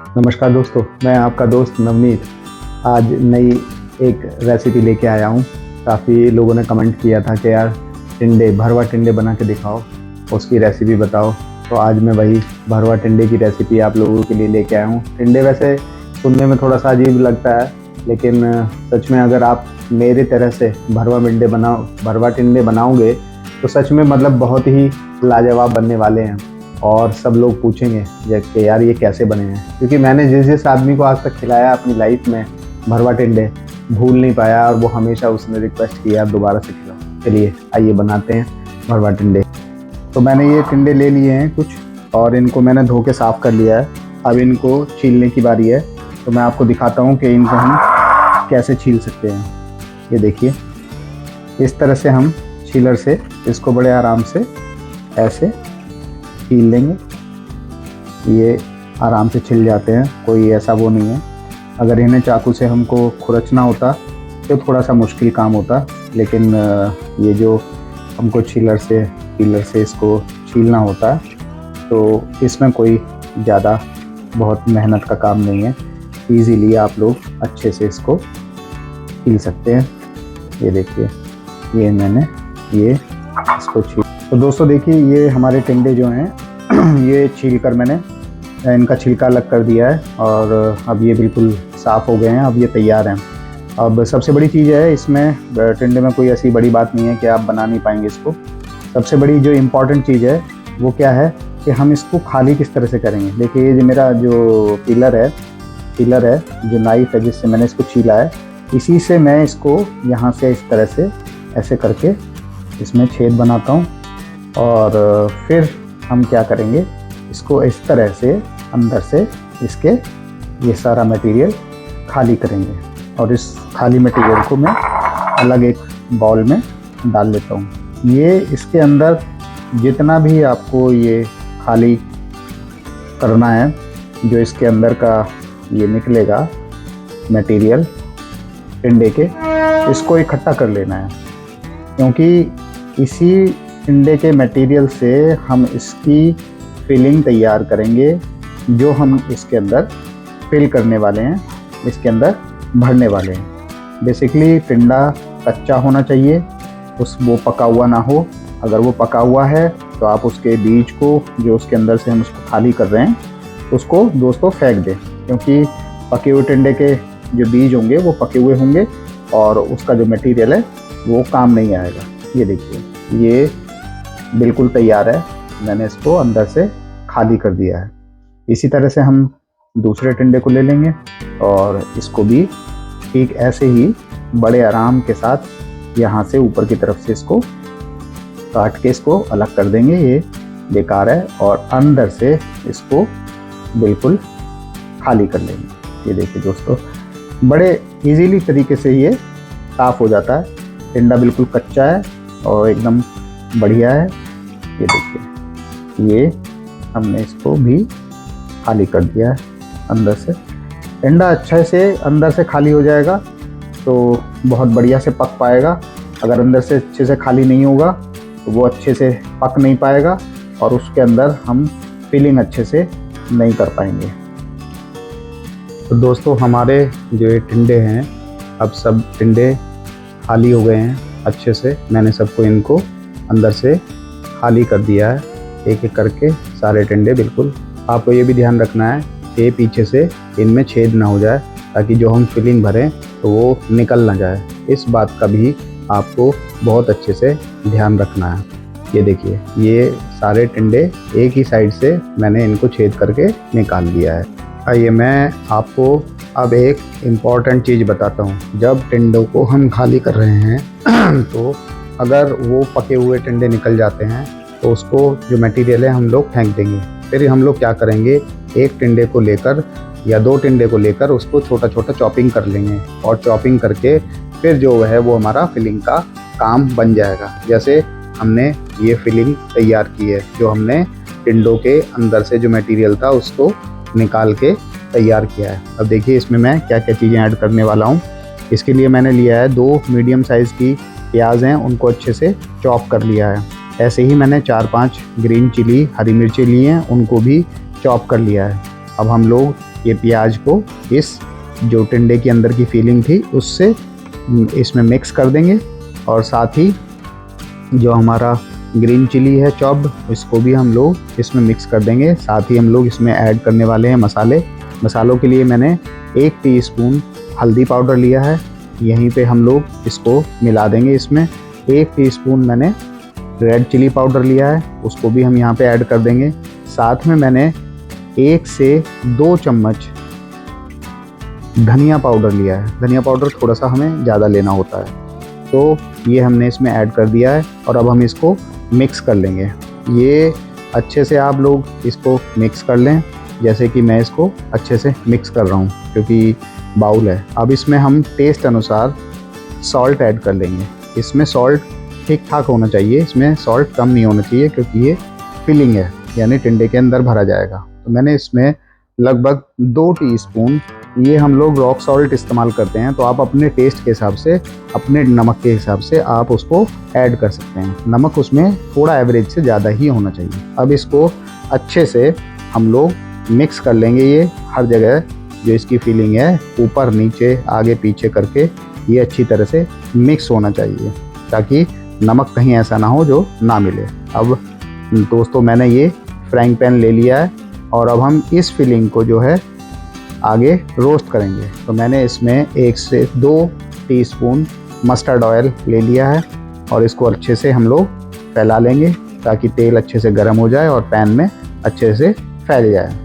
नमस्कार दोस्तों, मैं आपका दोस्त नवनीत आज नई एक रेसिपी लेके आया हूँ। काफ़ी लोगों ने कमेंट किया था कि यार टिंडे भरवा टिंडे बना के दिखाओ, उसकी रेसिपी बताओ। तो आज मैं वही भरवा टिंडे की रेसिपी आप लोगों के लिए लेके आया हूँ। टिंडे वैसे सुनने में थोड़ा सा अजीब लगता है, लेकिन सच में अगर आप मेरे तरह से भरवा टिंडे बनाओगे तो सच में मतलब बहुत ही लाजवाब बनने वाले हैं। और सब लोग पूछेंगे कि यार ये कैसे बने हैं, क्योंकि मैंने जिस आदमी को आज तक खिलाया अपनी लाइफ में भरवा टिंडे भूल नहीं पाया, और वो हमेशा उसने रिक्वेस्ट किया दोबारा से खिलाओ। चलिए आइए बनाते हैं भरवा टिंडे। तो मैंने ये टिंडे ले लिए हैं कुछ, और इनको मैंने धो के साफ़ कर लिया है। अब इनको छीलने की बारी है, तो मैं आपको दिखाता हूँ कि इनको हम कैसे छील सकते हैं। ये देखिए, इस तरह से हम छीलर से इसको बड़े आराम से ऐसे छील लेंगे। ये आराम से छिल जाते हैं, कोई ऐसा वो नहीं है। अगर इन्हें चाकू से हमको खुरचना होता तो थोड़ा सा मुश्किल काम होता, लेकिन ये जो हमको छीलर से इसको छीलना होता है, तो इसमें कोई ज़्यादा बहुत मेहनत का काम नहीं है। इजीली आप लोग अच्छे से इसको छील सकते हैं। ये देखिए, ये मैंने इसको छील। तो दोस्तों देखिए, ये हमारे टिंडे जो हैं ये छील कर मैंने इनका छिलका अलग कर दिया है, और अब ये बिल्कुल साफ़ हो गए हैं। अब ये तैयार हैं। अब सबसे बड़ी चीज़ है इसमें, टिंडे में कोई ऐसी बड़ी बात नहीं है कि आप बना नहीं पाएंगे इसको। सबसे बड़ी जो इम्पॉर्टेंट चीज़ है वो क्या है कि हम इसको खाली किस तरह से करेंगे। देखिए, ये जो मेरा जो पिलर है, जो नाइफ़ है जिससे मैंने इसको छीला है, इसी से मैं इसको यहाँ से इस तरह से ऐसे करके इसमें छेद बनाता हूँ। और फिर हम क्या करेंगे, इसको इस तरह से अंदर से इसके ये सारा मटेरियल खाली करेंगे, और इस खाली मटेरियल को मैं अलग एक बाउल में डाल लेता हूँ। ये इसके अंदर जितना भी आपको ये खाली करना है, जो इसके अंदर का ये निकलेगा मटेरियल टिंडे के, इसको इकट्ठा कर लेना है, क्योंकि इसी टिंडे के मटेरियल से हम इसकी फिलिंग तैयार करेंगे, जो हम इसके अंदर फिल करने वाले हैं, इसके अंदर भरने वाले हैं। बेसिकली टिंडा कच्चा होना चाहिए, वो पका हुआ ना हो। अगर वो पका हुआ है तो आप उसके बीज को, जो उसके अंदर से हम उसको खाली कर रहे हैं, उसको दोस्तों फेंक दें, क्योंकि पके हुए टिंडे के जो बीज होंगे वो पके हुए होंगे, और उसका जो मटेरियल है वो काम नहीं आएगा। ये देखिए, ये बिल्कुल तैयार है। मैंने इसको अंदर से खाली कर दिया है। इसी तरह से हम दूसरे टिंडे को ले लेंगे, और इसको भी ठीक ऐसे ही बड़े आराम के साथ यहाँ से ऊपर की तरफ से इसको काट के इसको अलग कर देंगे। ये बेकार है, और अंदर से इसको बिल्कुल खाली कर लेंगे। ये देखिए दोस्तों, बड़े इजीली तरीके से ये साफ़ हो जाता है। टिंडा बिल्कुल कच्चा है और एकदम बढ़िया है। ये देखिए, ये हमने इसको भी खाली कर दिया है अंदर से। टिंडा अच्छे से अंदर से खाली हो जाएगा तो बहुत बढ़िया से पक पाएगा। अगर अंदर से अच्छे से खाली नहीं होगा तो वो अच्छे से पक नहीं पाएगा, और उसके अंदर हम फिलिंग अच्छे से नहीं कर पाएंगे। तो दोस्तों, हमारे जो ये टिंडे हैं, अब सब टिंडे खाली हो गए हैं अच्छे से। मैंने सबको इनको अंदर से खाली कर दिया है, एक एक करके सारे टिंडे। बिल्कुल आपको ये भी ध्यान रखना है कि पीछे से इनमें छेद ना हो जाए, ताकि जो हम फिलिंग भरें तो वो निकल ना जाए। इस बात का भी आपको बहुत अच्छे से ध्यान रखना है। ये देखिए, ये सारे टिंडे एक ही साइड से मैंने इनको छेद करके निकाल दिया है। आइए मैं आपको अब एक इम्पॉर्टेंट चीज़ बताता हूँ। जब टिंडों को हम खाली कर रहे हैं तो अगर वो पके हुए टिंडे निकल जाते हैं तो उसको जो मटेरियल है हम लोग फेंक देंगे। फिर हम लोग क्या करेंगे, एक टिंडे को लेकर या दो टिंडे को लेकर उसको छोटा छोटा चॉपिंग कर लेंगे, और चॉपिंग करके फिर जो है वो हमारा फिलिंग का काम बन जाएगा। जैसे हमने ये फिलिंग तैयार की है, जो हमने टिंडों के अंदर से जो मटेरियल था उसको निकाल के तैयार किया है। अब देखिए, इसमें मैं क्या क्या चीज़ें ऐड करने वाला हूँ। इसके लिए मैंने लिया है 2 मीडियम साइज़ की प्याज हैं, उनको अच्छे से चॉप कर लिया है। ऐसे ही मैंने 4-5 ग्रीन चिली हरी मिर्ची ली हैं, उनको भी चॉप कर लिया है। अब हम लोग ये प्याज को इस जो टिंडे के अंदर की फीलिंग थी उससे इसमें मिक्स कर देंगे। और साथ ही जो हमारा ग्रीन चिली है चॉप्ड, इसको भी हम लोग इसमें मिक्स कर देंगे। साथ ही हम लोग इसमें ऐड करने वाले हैं मसाले। मसालों के लिए मैंने 1 टीस्पून हल्दी पाउडर लिया है, यहीं पे हम लोग इसको मिला देंगे। इसमें 1 टीस्पून मैंने रेड चिली पाउडर लिया है, उसको भी हम यहाँ पे ऐड कर देंगे। साथ में मैंने 1 से 2 चम्मच धनिया पाउडर लिया है। धनिया पाउडर थोड़ा सा हमें ज़्यादा लेना होता है, तो ये हमने इसमें ऐड कर दिया है। और अब हम इसको मिक्स कर लेंगे। ये अच्छे से आप लोग इसको मिक्स कर लें, जैसे कि मैं इसको अच्छे से मिक्स कर रहा हूँ क्योंकि बाउल है। अब इसमें हम टेस्ट अनुसार सॉल्ट ऐड कर लेंगे। इसमें सॉल्ट ठीक ठाक होना चाहिए, इसमें सॉल्ट कम नहीं होना चाहिए क्योंकि ये फिलिंग है, यानी टिंडे के अंदर भरा जाएगा। तो मैंने इसमें लगभग 2 टीस्पून, ये हम लोग रॉक सॉल्ट इस्तेमाल करते हैं, तो आप अपने टेस्ट के हिसाब से, अपने नमक के हिसाब से आप उसको ऐड कर सकते हैं। नमक उसमें थोड़ा एवरेज से ज़्यादा ही होना चाहिए। अब इसको अच्छे से हम लोग मिक्स कर लेंगे। ये हर जगह जो इसकी फीलिंग है, ऊपर नीचे आगे पीछे करके ये अच्छी तरह से मिक्स होना चाहिए, ताकि नमक कहीं ऐसा ना हो जो ना मिले। अब दोस्तों मैंने ये फ्राइंग पैन ले लिया है और अब हम इस फिलिंग को जो है आगे रोस्ट करेंगे। तो मैंने इसमें 1 से 2 टीस्पून मस्टर्ड ऑयल ले लिया है और इसको अच्छे से हम लोग फैला लेंगे ताकि तेल अच्छे से गर्म हो जाए और पैन में अच्छे से फैल जाए।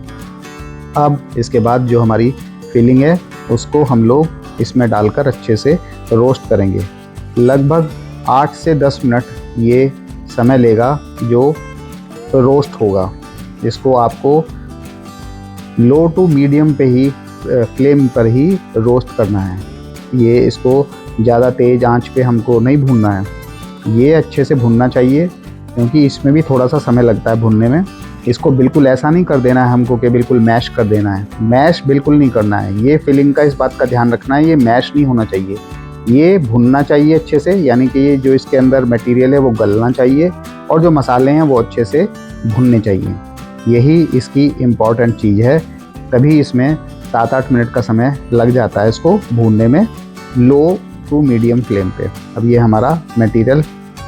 अब इसके बाद जो हमारी फिलिंग है उसको हम लोग इसमें डालकर अच्छे से रोस्ट करेंगे। लगभग 8 से 10 मिनट ये समय लेगा जो रोस्ट होगा। इसको आपको लो टू मीडियम पे ही फ्लेम पर ही रोस्ट करना है। ये इसको ज़्यादा तेज़ आंच पे हमको नहीं भूनना है, ये अच्छे से भुनना चाहिए क्योंकि इसमें भी थोड़ा सा समय लगता है भुनने में। इसको बिल्कुल ऐसा नहीं कर देना है हमको कि बिल्कुल मैश कर देना है, मैश बिल्कुल नहीं करना है। ये फिलिंग का इस बात का ध्यान रखना है, ये मैश नहीं होना चाहिए, ये भुनना चाहिए अच्छे से, यानी कि ये जो इसके अंदर मटेरियल है वो गलना चाहिए और जो मसाले हैं वो अच्छे से भुनने चाहिए। यही इसकी इम्पॉर्टेंट चीज़ है, तभी इसमें 7-8 मिनट का समय लग जाता है इसको भूनने में, लो टू मीडियम फ्लेम पे। अब ये हमारा मटेरियल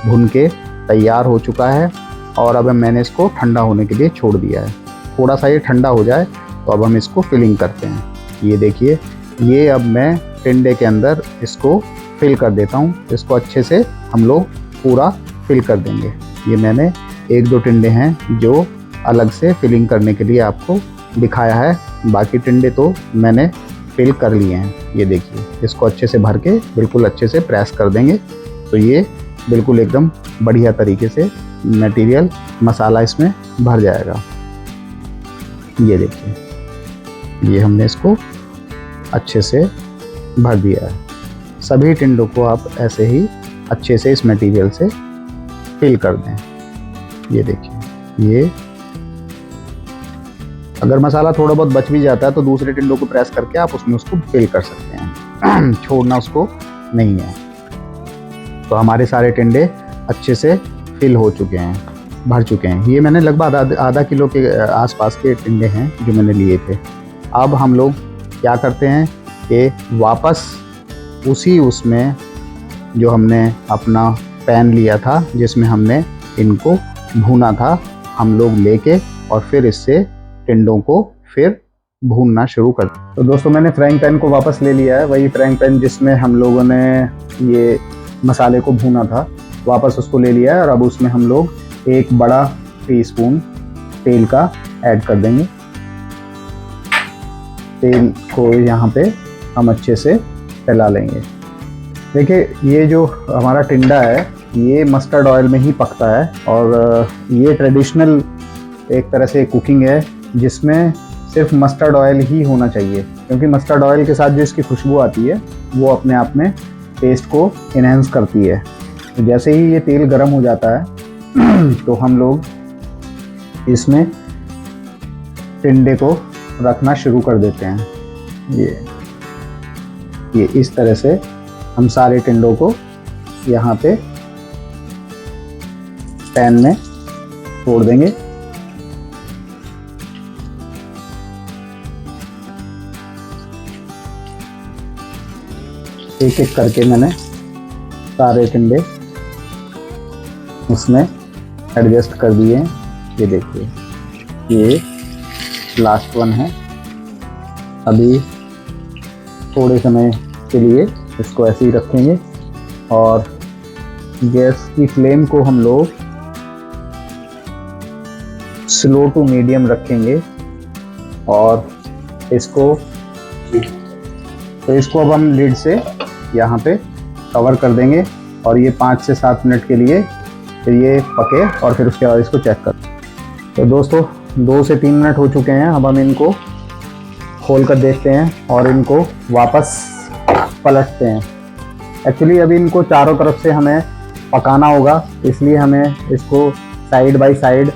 भुन के तैयार हो चुका है और अब मैंने इसको ठंडा होने के लिए छोड़ दिया है। थोड़ा सा ये ठंडा हो जाए तो अब हम इसको फिलिंग करते हैं। ये देखिए, ये अब मैं टिंडे के अंदर इसको फिल कर देता हूँ। इसको अच्छे से हम लोग पूरा फिल कर देंगे। ये मैंने 1-2 टिंडे हैं जो अलग से फिलिंग करने के लिए आपको दिखाया है, बाकी टिंडे तो मैंने फिल कर लिए हैं। ये देखिए, इसको अच्छे से भर के बिल्कुल अच्छे से प्रेस कर देंगे तो ये बिल्कुल एकदम बढ़िया तरीके से मटेरियल मसाला इसमें भर जाएगा। ये देखिए, ये हमने इसको अच्छे से भर दिया है। सभी टिंडों को आप ऐसे ही अच्छे से इस मटेरियल से फिल कर दें। ये देखिए, ये अगर मसाला थोड़ा बहुत बच भी जाता है तो दूसरे टिंडों को प्रेस करके आप उसमें उसको फिल कर सकते हैं, छोड़ना उसको नहीं है। तो हमारे सारे टिंडे अच्छे से फिल हो चुके हैं, भर चुके हैं। ये मैंने लगभग आधा किलो के आसपास के टिंडे हैं जो मैंने लिए थे। अब हम लोग क्या करते हैं कि वापस उसमें जो हमने अपना पैन लिया था जिसमें हमने इनको भूना था, हम लोग लेके और फिर इससे टिंडों को फिर भूनना शुरू कर। तो दोस्तों मैंने फ्राइंग पैन को वापस ले लिया है, वही फ्राइंग पैन जिसमें हम लोगों ने ये मसाले को भूना था, वापस उसको ले लिया है। और अब उसमें हम लोग 1 बड़ा टीस्पून तेल का ऐड कर देंगे। तेल को यहाँ पे हम अच्छे से फैला लेंगे। देखिए, ये जो हमारा टिंडा है ये मस्टर्ड ऑयल में ही पकता है और ये ट्रेडिशनल एक तरह से कुकिंग है जिसमें सिर्फ मस्टर्ड ऑयल ही होना चाहिए, क्योंकि मस्टर्ड ऑयल के साथ जो इसकी खुशबू आती है वो अपने आप में टेस्ट को इन्हेंस करती है। तो जैसे ही ये तेल गर्म हो जाता है तो हम लोग इसमें टिंडे को रखना शुरू कर देते हैं। ये इस तरह से हम सारे टिंडों को यहाँ पे पैन में छोड़ देंगे। एक एक करके मैंने सारे टिंडे उसमें एडजस्ट कर दिए हैं। ये देखिए, ये लास्ट वन है। अभी थोड़े समय के लिए इसको ऐसे ही रखेंगे और गैस की फ्लेम को हम लोग स्लो टू मीडियम रखेंगे और इसको अब हम लिड से यहाँ पे कवर कर देंगे और ये 5 से 7 मिनट के लिए फिर ये पके और फिर उसके बाद इसको चेक कर। तो दोस्तों 2 से 3 मिनट हो चुके हैं। अब हम इनको खोल कर देखते हैं और इनको वापस पलटते हैं। एक्चुअली अभी इनको चारों तरफ से हमें पकाना होगा, इसलिए हमें इसको साइड बाय साइड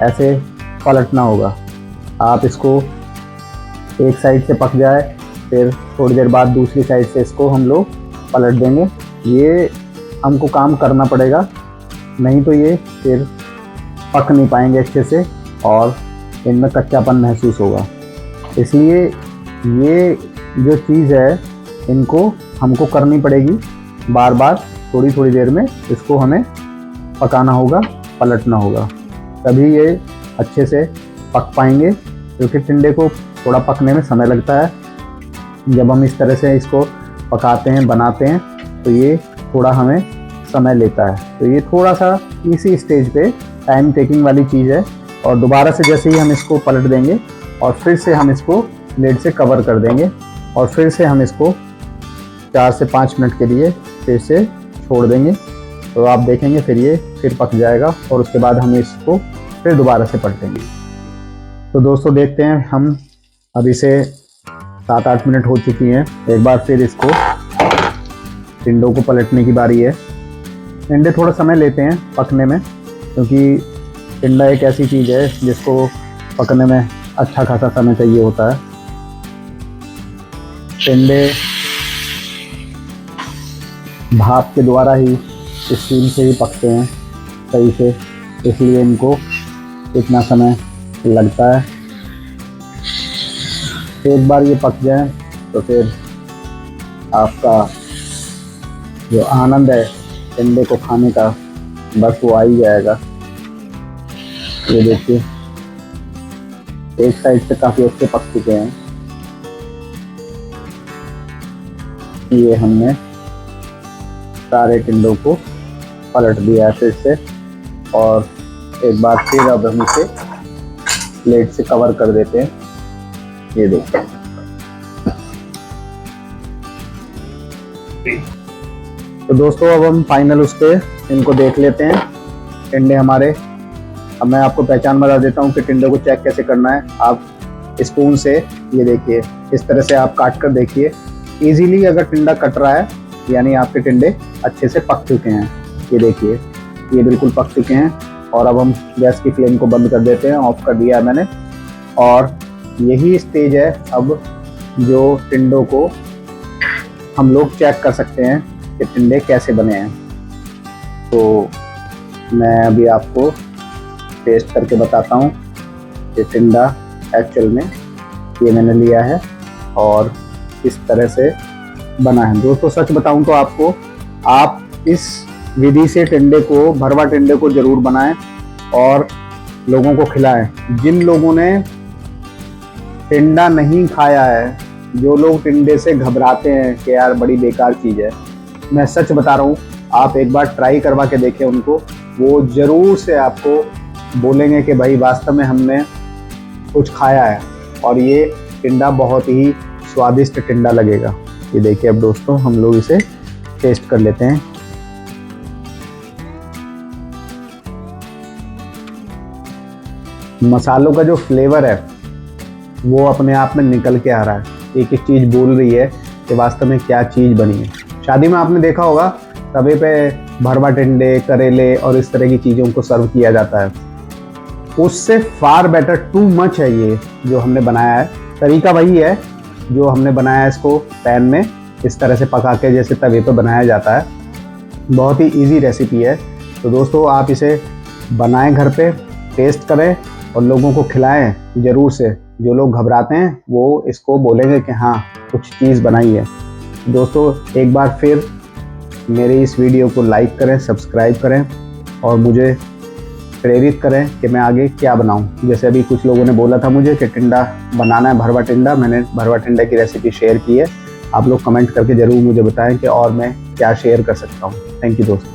ऐसे पलटना होगा। आप इसको एक साइड से पक जाए, फिर थोड़ी देर बाद दूसरी साइड से इसको हम लोग पलट देंगे। ये हमको काम करना पड़ेगा, नहीं तो ये फिर पक नहीं पाएंगे अच्छे से और इनमें कच्चापन महसूस होगा। इसलिए ये जो चीज़ है इनको हमको करनी पड़ेगी बार बार, थोड़ी थोड़ी देर में इसको हमें पकाना होगा, पलटना होगा, तभी ये अच्छे से पक पाएंगे। क्योंकि टिंडे को थोड़ा पकने में समय लगता है। जब हम इस तरह से इसको पकाते हैं, बनाते हैं, तो ये थोड़ा हमें समय लेता है। तो ये थोड़ा सा इसी स्टेज पे टाइम टेकिंग वाली चीज़ है। और दोबारा से जैसे ही हम इसको पलट देंगे और फिर से हम इसको लिड से कवर कर देंगे और फिर से हम इसको 4 से 5 मिनट के लिए फिर से छोड़ देंगे। तो आप देखेंगे फिर ये फिर पक जाएगा और उसके बाद हम इसको फिर दोबारा से पलटेंगे। तो दोस्तों देखते हैं, हम अभी से 7-8 मिनट हो चुकी हैं। एक बार फिर इसको टिंडों को पलटने की बारी है। टिंडे थोड़ा समय लेते हैं पकने में, क्योंकि टिंडा एक ऐसी चीज़ है जिसको पकने में अच्छा खासा समय चाहिए होता है। टिंडे भाप के द्वारा ही, स्टीम से ही पकते हैं सही से, इसलिए इनको इतना समय लगता है। एक बार ये पक जाए तो फिर आपका जो आनंद है टिंडे को खाने का, बस वो आ ही जाएगा। ये देखिए, एक साइड से काफ़ी अच्छे पक चुके हैं। ये हमने सारे टिंडों को पलट दिया है फिर से और एक बार फिर अब हम इसे प्लेट से कवर कर देते हैं। ये देखिए, तो दोस्तों अब हम फाइनल उस पे इनको देख लेते हैं टिंडे हमारे। अब मैं आपको पहचान बता देता हूँ कि टिंडे को चेक कैसे करना है। आप स्पून से, ये देखिए, इस तरह से आप काट कर देखिए। इजीली अगर टिंडा कट रहा है यानी आपके टिंडे अच्छे से पक चुके हैं। ये देखिए, ये बिल्कुल पक चुके हैं। और अब हम गैस की फ्लेम को बंद कर देते हैं, ऑफ कर दिया है मैंने। और यही स्टेज है अब जो टिंडों को हम लोग चेक कर सकते हैं कि टिंडे कैसे बने हैं। तो मैं अभी आपको टेस्ट करके बताता हूँ कि टिंडा एक्चुअल में ये मैंने लिया है और इस तरह से बना है। दोस्तों सच बताऊँ तो आपको, आप इस विधि से टिंडे को, भरवा टिंडे को ज़रूर बनाएं और लोगों को खिलाएं। जिन लोगों ने टिंडा नहीं खाया है, जो लोग टिंडे से घबराते हैं कि यार बड़ी बेकार चीज़ है, मैं सच बता रहा हूँ, आप एक बार ट्राई करवा के देखें उनको। वो ज़रूर से आपको बोलेंगे कि भाई वास्तव में हमने कुछ खाया है और ये टिंडा बहुत ही स्वादिष्ट टिंडा लगेगा। ये देखिए, अब दोस्तों हम लोग इसे टेस्ट कर लेते हैं। मसालों का जो फ्लेवर है वो अपने आप में निकल के आ रहा है। एक एक चीज़ बोल रही है कि वास्तव में क्या चीज़ बनी है। शादी में आपने देखा होगा तवे पे भरवा टिंडे, करेले और इस तरह की चीज़ों को सर्व किया जाता है। उससे फार बेटर, टू मच है ये जो हमने बनाया है। तरीका वही है जो हमने बनाया है, इसको पैन में इस तरह से पका के जैसे तवे पे बनाया जाता है। बहुत ही इजी रेसिपी है। तो दोस्तों आप इसे बनाएं घर पे, टेस्ट करें और लोगों को खिलाएं ज़रूर से। जो लोग घबराते हैं वो इसको बोलेंगे कि हाँ कुछ चीज़ बनाई है। दोस्तों एक बार फिर मेरे इस वीडियो को लाइक करें, सब्सक्राइब करें और मुझे प्रेरित करें कि मैं आगे क्या बनाऊं। जैसे अभी कुछ लोगों ने बोला था मुझे कि टिंडा बनाना है, भरवा टिंडा। मैंने भरवा टिंडा की रेसिपी शेयर की है। आप लोग कमेंट करके ज़रूर मुझे बताएं कि और मैं क्या शेयर कर सकता हूं। थैंक यू दोस्तों।